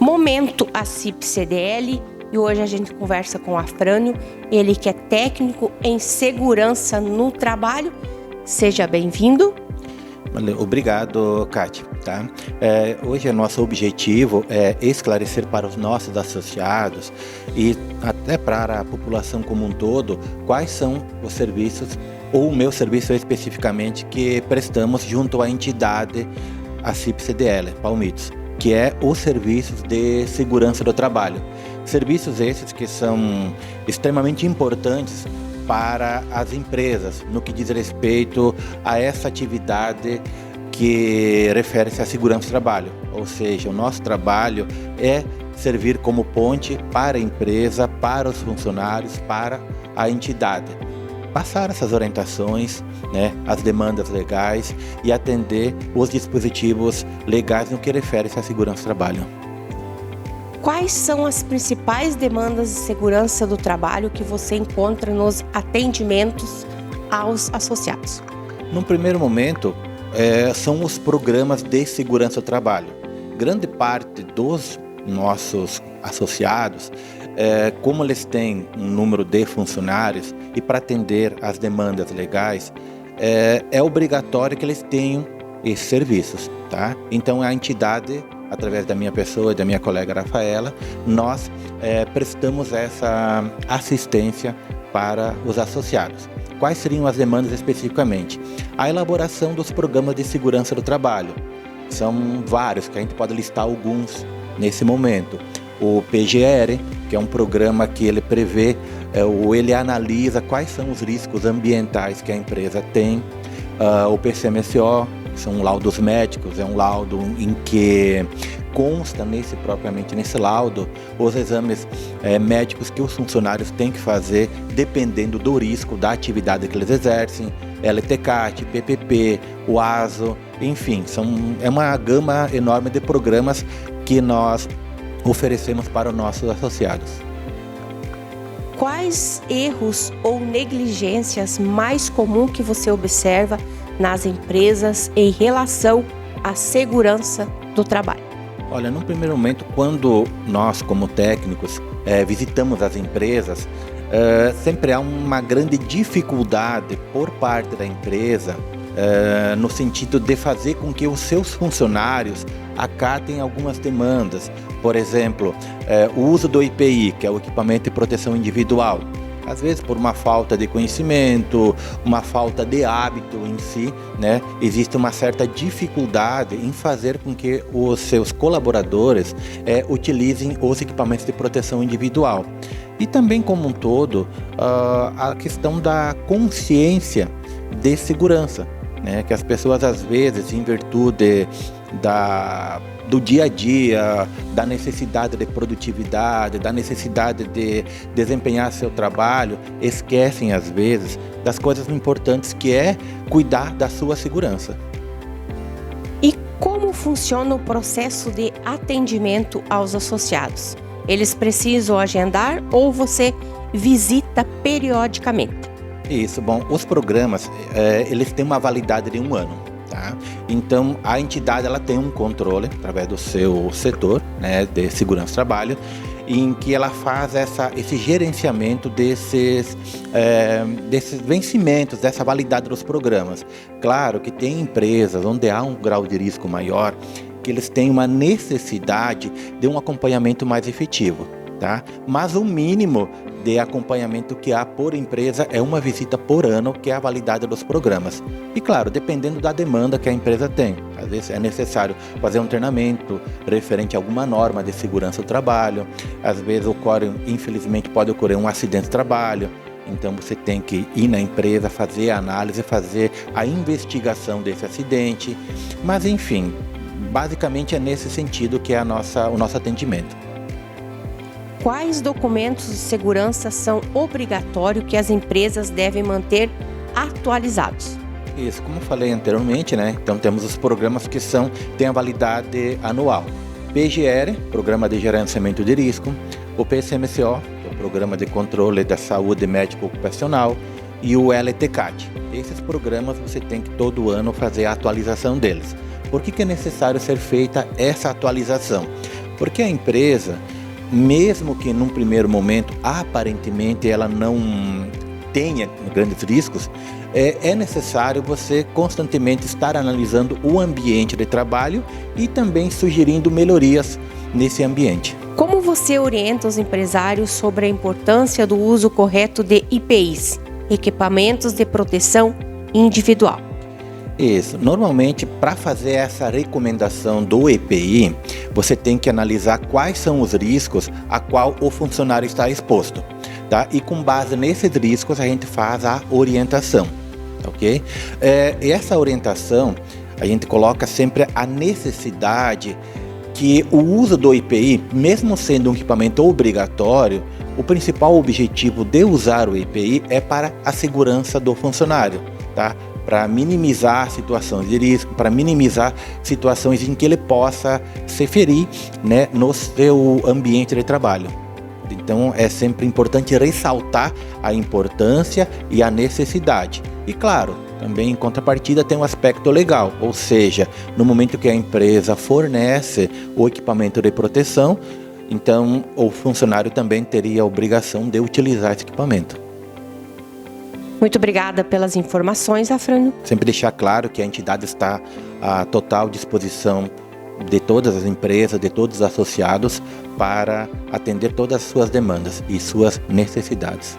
Momento ACIP CDL, e hoje a gente conversa com o Afrânio, ele que é técnico em segurança no trabalho. Seja bem-vindo. Obrigado, Kátia. Tá? Hoje o nosso objetivo é esclarecer para os nossos associados e até para a população como um todo quais são os serviços, ou o meu serviço especificamente, que prestamos junto à entidade ACIP CDL, Palmitos, que é os serviços de segurança do trabalho. Serviços esses que são extremamente importantes para as empresas, no que diz respeito a essa atividade que refere-se à segurança do trabalho. Ou seja, o nosso trabalho é servir como ponte para a empresa, para os funcionários, para a entidade. Passar essas orientações, as demandas legais e atender os dispositivos legais no que refere-se à segurança do trabalho. Quais são as principais demandas de segurança do trabalho que você encontra nos atendimentos aos associados? No primeiro momento, são os programas de segurança do trabalho. Grande parte dos nossos associados, como eles têm um número de funcionários e para atender as demandas legais, é obrigatório que eles tenham esses serviços, tá? Então a entidade, através da minha pessoa e da minha colega Rafaela, nós prestamos essa assistência para os associados. Quais seriam as demandas especificamente? A elaboração dos programas de segurança do trabalho. São vários, que a gente pode listar alguns nesse momento. O PGR, que é um programa que ele prevê, ou ele analisa quais são os riscos ambientais que a empresa tem. O PCMSO, são laudos médicos, é um laudo em que consta propriamente nesse laudo os exames médicos que os funcionários têm que fazer dependendo do risco da atividade que eles exercem, LTCAT, PPP, o ASO, enfim, é uma gama enorme de programas que nós oferecemos para os nossos associados. Quais erros ou negligências mais comuns que você observa nas empresas em relação à segurança do trabalho? Olha, no primeiro momento, quando nós como técnicos visitamos as empresas, sempre há uma grande dificuldade por parte da empresa no sentido de fazer com que os seus funcionários acatem algumas demandas. Por exemplo, o uso do EPI, que é o equipamento de proteção individual. Às vezes por uma falta de conhecimento, uma falta de hábito em si, existe uma certa dificuldade em fazer com que os seus colaboradores utilizem os equipamentos de proteção individual. E também, como um todo, a questão da consciência de segurança, que as pessoas às vezes, em virtude do dia a dia, da necessidade de produtividade, da necessidade de desempenhar seu trabalho, esquecem às vezes das coisas importantes que é cuidar da sua segurança. E como funciona o processo de atendimento aos associados? Eles precisam agendar ou você visita periodicamente? Isso, bom, os programas, eles têm uma validade de 1 ano. Tá? Então a entidade ela tem um controle através do seu setor de segurança do trabalho, em que ela faz esse gerenciamento desses vencimentos, dessa validade dos programas. Claro que tem empresas onde há um grau de risco maior, que eles têm uma necessidade de um acompanhamento mais efetivo. Tá? Mas o mínimo de acompanhamento que há por empresa é uma visita por ano, que é a validade dos programas. E claro, dependendo da demanda que a empresa tem. Às vezes é necessário fazer um treinamento referente a alguma norma de segurança do trabalho. Às vezes infelizmente pode ocorrer um acidente de trabalho. Então você tem que ir na empresa, fazer a análise, fazer a investigação desse acidente. Mas enfim, basicamente é nesse sentido que é o nosso atendimento. Quais documentos de segurança são obrigatórios que as empresas devem manter atualizados? Isso, como eu falei anteriormente, Então temos os programas que têm a validade anual. PGR, Programa de Gerenciamento de Risco, o PCMSO, que é o Programa de Controle da Saúde Médica Ocupacional, e o LTCAT. Esses programas você tem que todo ano fazer a atualização deles. Por que é necessário ser feita essa atualização? Porque a empresa, mesmo que num primeiro momento, aparentemente ela não tenha grandes riscos, é necessário você constantemente estar analisando o ambiente de trabalho e também sugerindo melhorias nesse ambiente. Como você orienta os empresários sobre a importância do uso correto de EPIs, equipamentos de proteção individual? Isso. Normalmente, para fazer essa recomendação do EPI, você tem que analisar quais são os riscos a qual o funcionário está exposto, tá? E com base nesses riscos, a gente faz a orientação, ok? Essa orientação, a gente coloca sempre a necessidade que o uso do EPI, mesmo sendo um equipamento obrigatório, o principal objetivo de usar o EPI é para a segurança do funcionário, tá? Para minimizar situações de risco, para minimizar situações em que ele possa se ferir, né, no seu ambiente de trabalho. Então é sempre importante ressaltar a importância e a necessidade. E claro, também em contrapartida tem um aspecto legal, ou seja, no momento que a empresa fornece o equipamento de proteção, então o funcionário também teria a obrigação de utilizar esse equipamento. Muito obrigada pelas informações, Afrânio. Sempre deixar claro que a entidade está à total disposição de todas as empresas, de todos os associados, para atender todas as suas demandas e suas necessidades.